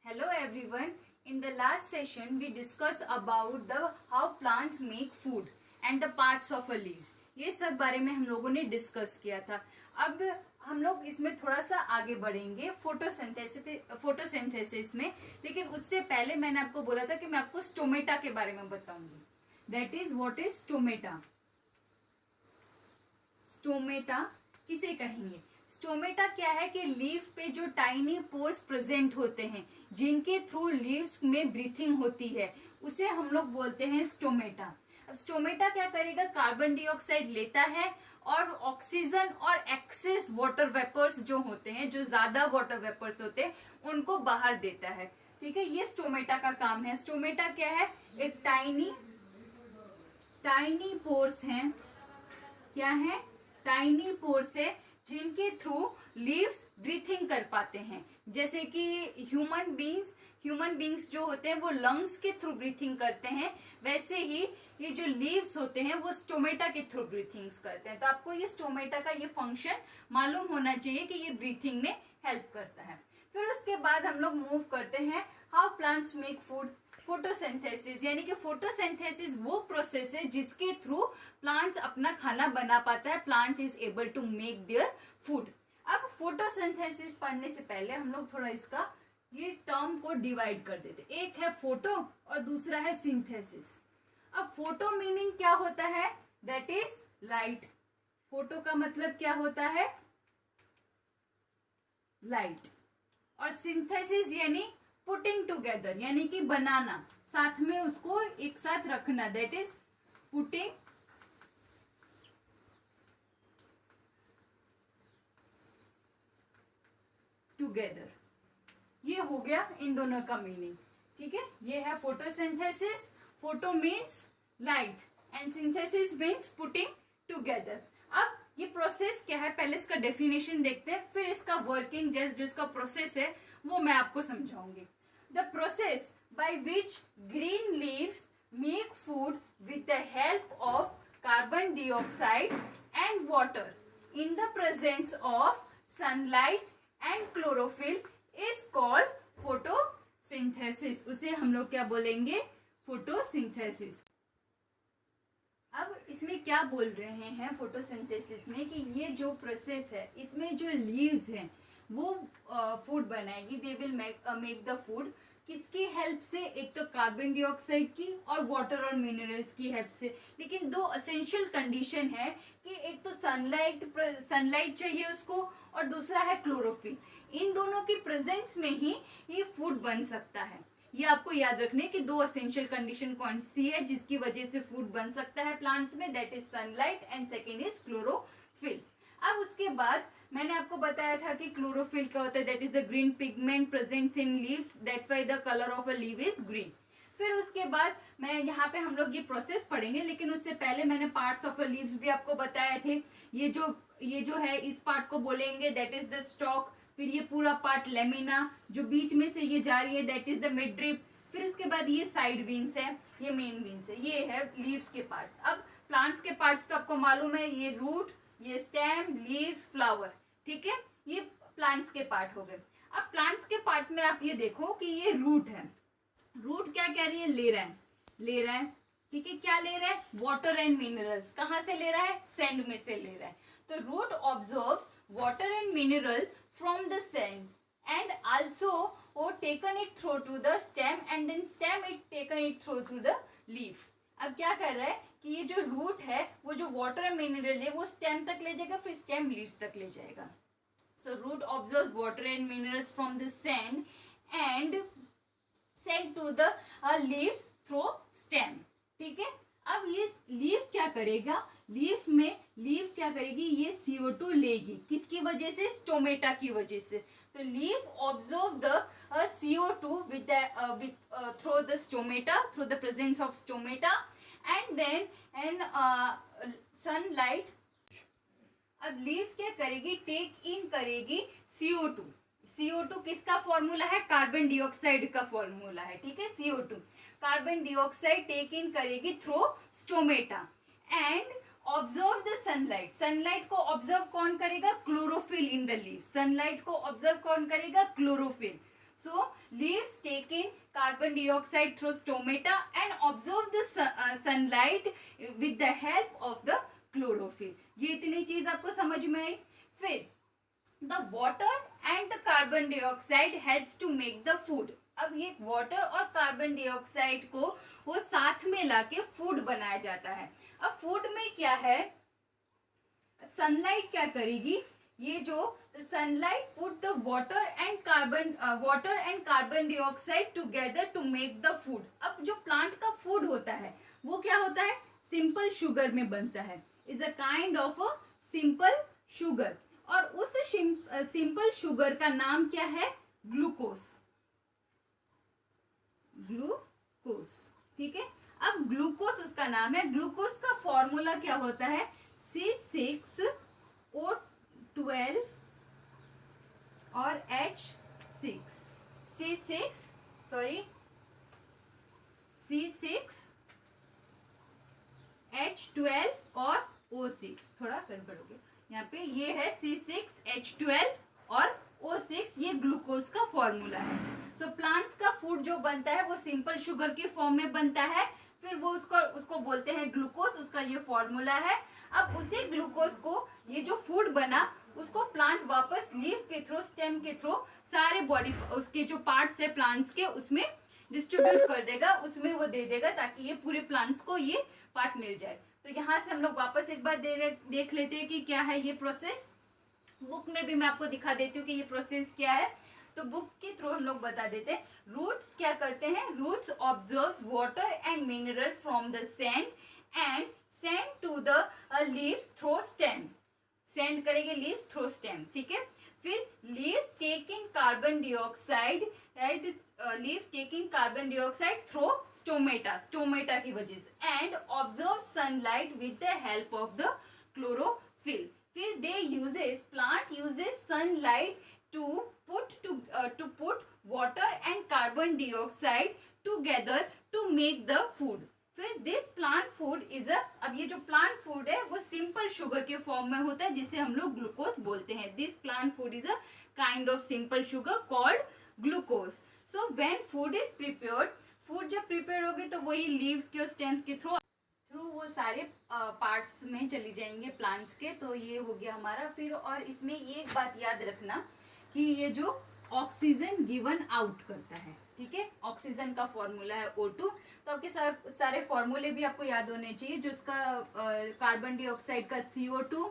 Hello everyone. In the last session we discussed about the how plants make food and the parts of a leaves. ये सब बारे में हम लोगों ने डिस्कस किया था. अब हम लोग इसमें थोड़ा सा आगे बढ़ेंगे फोटोसिंथेसिस में. लेकिन उससे पहले मैंने आपको बोला था कि मैं आपको स्टोमेटा के बारे में बताऊंगी. That is what is stomata. Stomata किसे कहेंगे? स्टोमेटा क्या है कि लीफ पे जो टाइनी पोर्स प्रेजेंट होते हैं जिनके थ्रू लीव्स में ब्रीथिंग होती है उसे हम लोग बोलते हैं स्टोमेटा. अब स्टोमेटा क्या करेगा? कार्बन डाइऑक्साइड लेता है और ऑक्सीजन और एक्सेस वाटर वेपर्स जो होते हैं, जो ज्यादा वाटर वेपर्स होते हैं, उनको बाहर देता है. ठीक है, ये स्टोमेटा का काम है. स्टोमेटा क्या है? एक टाइनी पोर्स हैं. क्या है? टाइनी पोर्स है जिनके थ्रू लीव्स ब्रीथिंग कर पाते हैं. जैसे कि ह्यूमन बींग्स जो होते हैं वो लंग्स के थ्रू ब्रीथिंग करते हैं, वैसे ही ये जो लीव्स होते हैं वो स्टोमेटा के थ्रू ब्रीथिंग्स करते हैं. तो आपको ये स्टोमेटा का ये फंक्शन मालूम होना चाहिए कि ये ब्रीथिंग में हेल्प करता है. फिर उसके बाद हम लोग मूव करते हैं how plants make food. Photosynthesis, यानी कि फोटोसिंथेसिस वो प्रोसेस है जिसके थ्रू प्लांट्स अपना खाना बना पाता है. Plants is able to make their food. अब फोटोसिंथेसिस पढ़ने से पहले हम लोग थोड़ा इसका ये टर्म को डिवाइड कर देते. एक है फोटो और दूसरा है सिंथेसिस. अब फोटो मीनिंग क्या होता है? That is light. फोटो का मतलब क्या होता है? लाइट. और सिंथेसिस यानी पुटिंग टुगेदर, यानी कि बनाना, साथ में उसको एक साथ रखना. That is putting together. ये हो गया इन दोनों का मीनिंग. ठीक है, ये है photosynthesis. Photo means light and synthesis means putting together. अब ये प्रोसेस क्या है, पहले इसका डेफिनेशन देखते हैं, फिर इसका वर्किंग जो इसका प्रोसेस है वो मैं आपको समझाऊंगी. The process by which green leaves make food with the help of carbon dioxide and water in the presence of sunlight and chlorophyll is called photosynthesis. उसे हम लोग क्या बोलेंगे? फोटोसिंथेसिस. अब इसमें क्या बोल रहे हैं फोटोसिंथेसिस में कि ये जो प्रोसेस है इसमें जो लीव्स हैं वो फूड बनाएगी. They will make the food. किसकी हेल्प से? एक तो कार्बन डाइऑक्साइड की और वाटर और मिनरल्स की हेल्प से. लेकिन दो असेंशियल कंडीशन है कि एक तो सनलाइट चाहिए उसको और दूसरा है क्लोरोफिल. इन दोनों की प्रेजेंस में ही ये फूड बन सकता है. ये आपको याद रखने कि दो असेंशियल कंडीशन कौन सी है जिसकी वजह से फूड बन सकता है प्लांट्स में. That is sunlight and second is chlorophyll. अब उसके बाद मैंने आपको बताया था कि क्लोरोफिल क्या होता है. That is the green pigment presents in leaves. That's why the colour of a leave is green. फिर उसके बाद मैं यहाँ पे हम लोग ये प्रोसेस पढ़ेंगे, लेकिन उससे पहले मैंने पार्ट्स ऑफ अ लीव्स भी आपको बताए थे. ये जो है इस पार्ट को बोलेंगे दैट इज द स्टॉक. फिर ये पूरा पार्ट लेमिना जो बीच में से ये जा रही है that is the mid drip. फिर इसके बाद ये साइड विंग्स है, ये मेन विंग्स है. ये है लीव्स के पार्ट्स. अब प्लांट्स के पार्ट्स तो आपको मालूम है, ये रूट, ये स्टेम, लीव्स, फ्लावर. ठीक है, ये प्लांट्स के पार्ट हो गए. अब प्लांट्स के पार्ट में आप ये देखो कि ये रूट है. रूट क्या कह रही है? ले रहा है. ठीक है, क्या ले रहा है? Water and minerals. कहाँ से ले रहा है? सैंड में से ले रहा है. तो root observes water and mineral from the sand and also taken it through to the stem and then stem it taken it through the leaf. अब क्या कर रहा है कि ये जो रूट है वो जो वाटर एंड मिनरल है वो स्टेम तक ले जाएगा, फिर स्टेम लीव्स तक ले जाएगा. So root absorbs water and minerals from the sand and send to the leaves through stem. ठीक है, अब ये लीफ क्या करेगा? लीफ क्या करेगी? ये CO2 लेगी. किसकी वजह से? स्टोमेटा की वजह से. तो leaf observe the CO2 through the stomata, through the presence of stomata, and then sunlight. अब लीव्स क्या करेगी? टेक इन करेगी CO2. CO2 किसका फॉर्मूला है? कार्बन डाइऑक्साइड का फॉर्मूला है. ठीक है, CO2 कार्बन डाइऑक्साइड टेक इन करेगी through stomata and observe the sunlight. Sunlight को ऑब्जर्व कौन करेगा? Chlorophyll in the leave. Sunlight को ऑब्जर्व कौन करेगा? Chlorophyll. So leaves take in carbon dioxide through stomata and absorb the sunlight with the help of the chlorophyll. ये इतनी चीज आपको समझ में आई. फिर the water and the carbon dioxide helps to make the food. अब ये वाटर और कार्बन डाइऑक्साइड को वो साथ में लाके फूड बनाया जाता है. अब फूड में क्या है, सनलाइट क्या करेगी, ये जो sunlight put the water and carbon dioxide together to make the food. अब जो प्लांट का फूड होता है वो क्या होता है, सिंपल शुगर में बनता है. Is a kind of a simple sugar. और उस सिंपल शुगर का नाम क्या है, ग्लूकोज. ग्लूकोज, ठीक है. अब ग्लूकोज उसका नाम है. ग्लूकोज का फॉर्मूला क्या होता है, C6O12 और H6. C6H12 और O6. थोड़ा गड़बड़ हो गया यहाँ पे. ये है C6H12 और O6. ये ग्लूकोज का फॉर्मूला है. सो प्लांट्स का फूड जो बनता है वो सिंपल शुगर के फॉर्म में बनता है. फिर वो उसको बोलते हैं ग्लूकोज. उसका ये फॉर्मूला है. अब उसी ग्लूकोज को, ये जो फूड बना, उसको प्लांट वापस लीफ के थ्रू, स्टेम के थ्रू सारे बॉडी उसके जो पार्ट्स है प्लांट्स के, उसमें डिस्ट्रीब्यूट कर देगा, उसमें वो दे देगा ताकि ये पूरे प्लांट्स को ये पार्ट मिल जाए. तो यहाँ से हम लोग वापस एक बार देख लेते हैं कि क्या है ये प्रोसेस. बुक में भी मैं आपको दिखा देती हूँ कि ये प्रोसेस क्या है. तो बुक के थ्रू हम लोग बता देते हैं. रूट्स क्या करते हैं, roots observes water and mineral from the sand and send to the leaves through stem. Send करेंगे लीव्स थ्रू स्टेम, ठीक है. फिर leaves take in carbon dioxide, right. Leaves take in carbon dioxide through stomata की वजह से, and observe sunlight with the help of the chlorophyll. फिर plant uses sunlight to put water and carbon dioxide together to make the food. फिर this plant food is a, अब ये जो plant food है वो simple sugar के form में होता है जिसे हम लोग ग्लूकोज बोलते हैं. This plant food is a kind of simple sugar called glucose. So when food is prepared, food जब प्रिपेयर होगी तो वही लीव्स के और स्टेम्स के थ्रू वो सारे पार्ट्स में चली जाएंगे प्लांट्स के. तो ये हो गया हमारा. फिर और इसमें ये एक बात याद रखना कि ये जो ऑक्सीजन गिवन आउट करता है, ठीक है, ऑक्सीजन का फॉर्मूला है O2. तो आपके सारे फॉर्मूले भी आपको याद होने चाहिए. जो उसका कार्बन डाइऑक्साइड का CO2,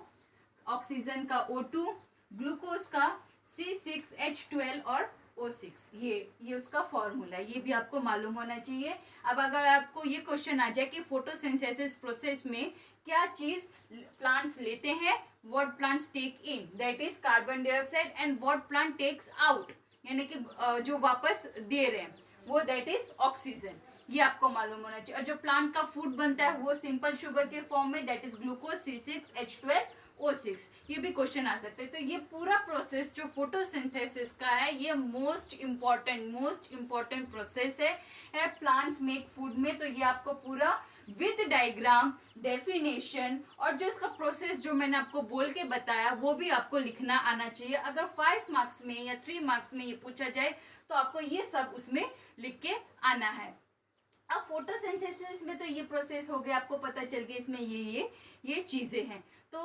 ऑक्सीजन का O2, ग्लूकोज का C6H12 और O6. ये उसका फॉर्मूला है. ये भी आपको मालूम होना चाहिए. अब अगर आपको ये क्वेश्चन आ जाए कि फोटोसिंथेसिस प्रोसेस में क्या चीज प्लांट्स लेते हैं, what plants take in, that is carbon dioxide, and what plant takes out, यानी कि जो वापस दे रहे हैं वो दैट इज ऑक्सीजन. ये आपको मालूम होना चाहिए. और जो प्लांट का फूड बनता है वो सिंपल शुगर के फॉर्म में, that is glucose C6H12 O6. ये भी क्वेश्चन आ सकते हैं. तो ये पूरा प्रोसेस जो फोटोसिंथेसिस का है ये मोस्ट इम्पॉर्टेंट प्रोसेस है प्लांट्स मेक फूड में. तो ये आपको पूरा विद डायग्राम, डेफिनेशन और जो इसका प्रोसेस जो मैंने आपको बोल के बताया वो भी आपको लिखना आना चाहिए. अगर 5 मार्क्स में या 3 मार्क्स में ये पूछा जाए तो आपको ये सब उसमें लिख के आना है. अब फोटोसिंथेसिस में तो ये प्रोसेस हो गया, आपको पता चल गया इसमें ये चीजें हैं. तो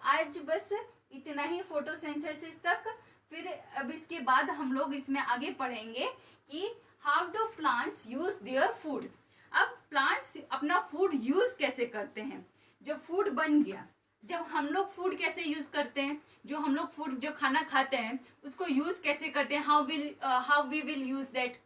आज बस इतना ही फोटोसिंथेसिस तक. फिर अब इसके बाद हम लोग इसमें आगे पढ़ेंगे कि how do plants use their food. अब प्लांट्स अपना फूड यूज कैसे करते हैं. जब फूड बन गया, जब हम लोग फूड कैसे यूज करते हैं, जो हम लोग फूड जो खाना खाते हैं उसको यूज कैसे करते हैं, how we will use that,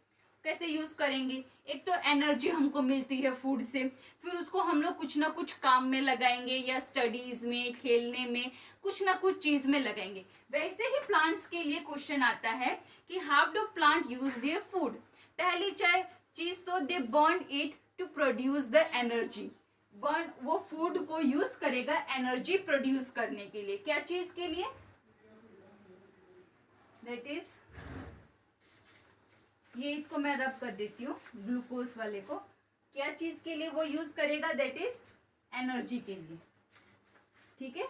कैसे यूज करेंगे. एक तो एनर्जी हमको मिलती है फूड से, फिर उसको हम लोग कुछ ना कुछ काम में लगाएंगे या स्टडीज में, खेलने में, कुछ ना कुछ चीज में लगाएंगे. वैसे ही प्लांट्स के लिए क्वेश्चन आता है कि how do plant use their food. पहली चीज तो they burn it to produce the energy. Burn, वो फूड को यूज करेगा एनर्जी प्रोड्यूस करने के लिए. क्या चीज के लिए, दैट इज, ये इसको मैं रब कर देती हूँ ग्लूकोज वाले को. क्या चीज के लिए वो यूज करेगा, दैट इज एनर्जी के लिए, ठीक है,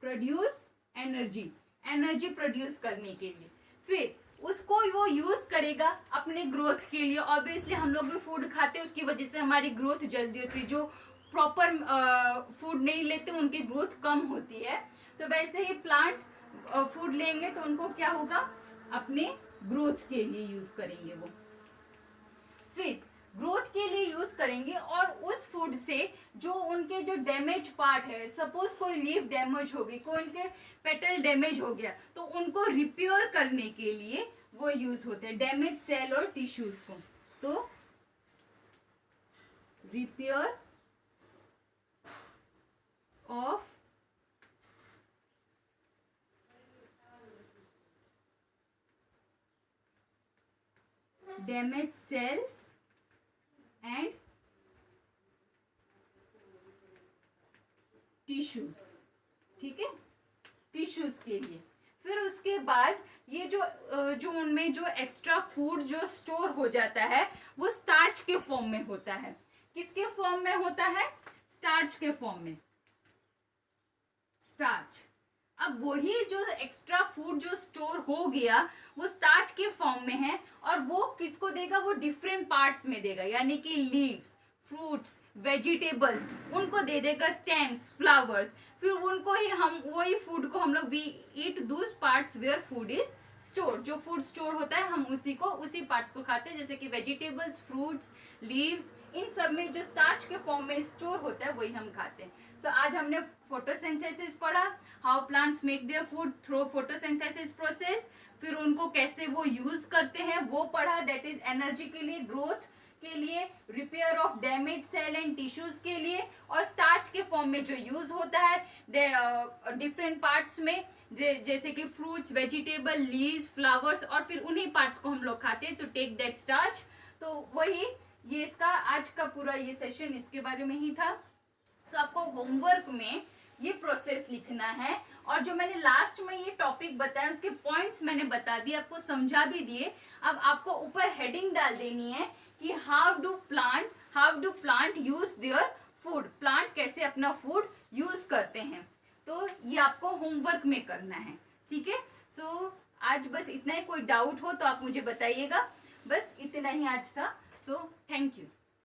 प्रोड्यूस एनर्जी प्रोड्यूस करने के लिए. फिर उसको वो यूज करेगा अपने ग्रोथ के लिए। ऑब्वियसली हम लोग भी फूड खाते हैं, उसकी वजह से हमारी ग्रोथ जल्दी होती है। जो प्रॉपर फूड नहीं लेते उनकी ग्रोथ कम होती है। तो वैसे ही प्लांट फूड लेंगे तो उनको क्या होगा, अपने ग्रोथ के लिए यूज करेंगे वो। फिर ग्रोथ के लिए यूज करेंगे और उस फूड से जो उनके जो डैमेज पार्ट है, सपोज कोई लीफ डैमेज हो गई, कोई उनके पेटल डैमेज हो गया, तो उनको रिपेयर करने के लिए वो यूज होते हैं, डैमेज सेल और टिश्यूज को। तो repair of damage cells and tissues, ठीक है, टिश्यूज के लिए। फिर उसके बाद ये जो उनमें जो एक्स्ट्रा फूड जो स्टोर हो जाता है वो स्टार्च के फॉर्म में होता है। किसके फॉर्म में होता है, स्टार्च के फॉर्म में, स्टार्च। अब वही जो एक्स्ट्रा फूड जो स्टोर हो गया वो स्टार्च के फॉर्म में है, और वो किसको देगा, वो डिफरेंट पार्ट्स में देगा, यानी कि लीव्स, फ्रूट्स, वेजिटेबल्स, उनको दे देगा, स्टेम्स, फ्लावर्स। फिर उनको ही हम वही फूड को हम लोग we eat those parts where food is store. जो फूड स्टोर होता है हम उसी पार्ट्स को खाते हैं, जैसे कि वेजिटेबल्स, फ्रूट्स, लीव्स, इन सब में जो स्टार्च के फॉर्म में स्टोर होता है वही हम खाते हैं। सो आज हमने फोटोसिंथेसिस पढ़ा, how plants make their food through photosynthesis process. फिर उनको कैसे वो यूज करते हैं वो पढ़ा, दैट इज एनर्जी के लिए, ग्रोथ के लिए, repair of damage cell and tissues के लिए, और स्टार्च के फॉर्म में जो यूज होता है डिफरेंट पार्ट्स में, जैसे कि फ्रूट्स, वेजिटेबल, लीव्स, फ्लावर्स, और फिर उन्हीं पार्ट्स को हम लोग खाते हैं, तो टेक दैट स्टार्च। तो वही ये इसका आज का पूरा ये सेशन इसके बारे में ही था। तो आपको होमवर्क में ये प्रोसेस लिखना है, और जो मैंने लास्ट में ये टॉपिक बताया उसके पॉइंट्स मैंने बता दिए, आपको समझा भी दिए। अब आपको ऊपर हेडिंग डाल देनी है कि how do plant use their food, plant कैसे अपना फूड यूज करते हैं। तो ये आपको होमवर्क में करना है, ठीक है। सो आज बस इतना ही, कोई डाउट हो तो आप मुझे बताइएगा। बस इतना ही आज था। So thank you.